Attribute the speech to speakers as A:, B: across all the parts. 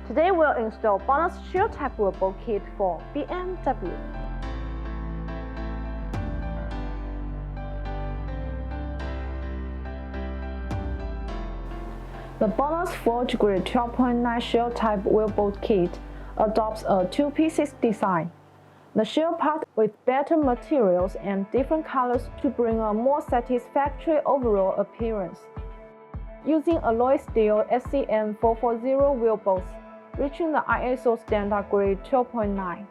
A: Today we'll install BONOSS shield type wheel bolt kit for BMW. The BONOSS Forge Grade 12.9 shield type wheel bolt kit adopts a 2-pieces design. The shield part with better materials and different colors to bring a more satisfactory overall appearance. Using alloy steel SCM 440 wheel bolts, reaching the ISO standard grade 12.9.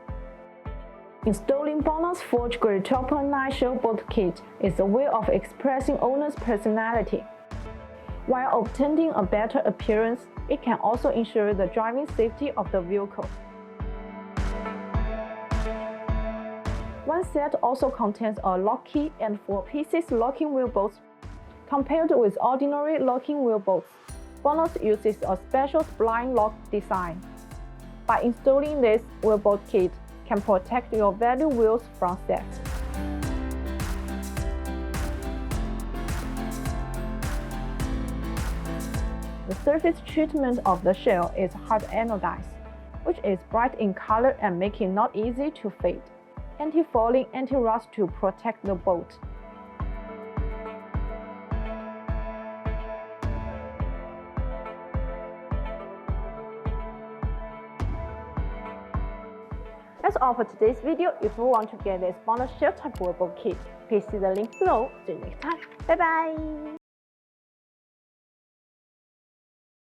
A: Installing BONOSS Forge Grade 12.9 shield bolt kit is a way of expressing owner's personality. While obtaining a better appearance, it can also ensure the driving safety of the vehicle. One set also contains a lock key and 4-pieces locking wheel bolts. Compared with ordinary locking wheel bolts, BONOSS uses a special spline lock design. By installing this wheel bolt kit, can protect your value wheels from theft. The surface treatment of the shell is hard anodized, which is bright in color and make it not easy to fade. Anti-fouling, anti-rust to protect the bolt. That's all for today's video. If you want to get this BONOSS shield type wheel bolt kit, please see the link below. See you next time. Bye bye!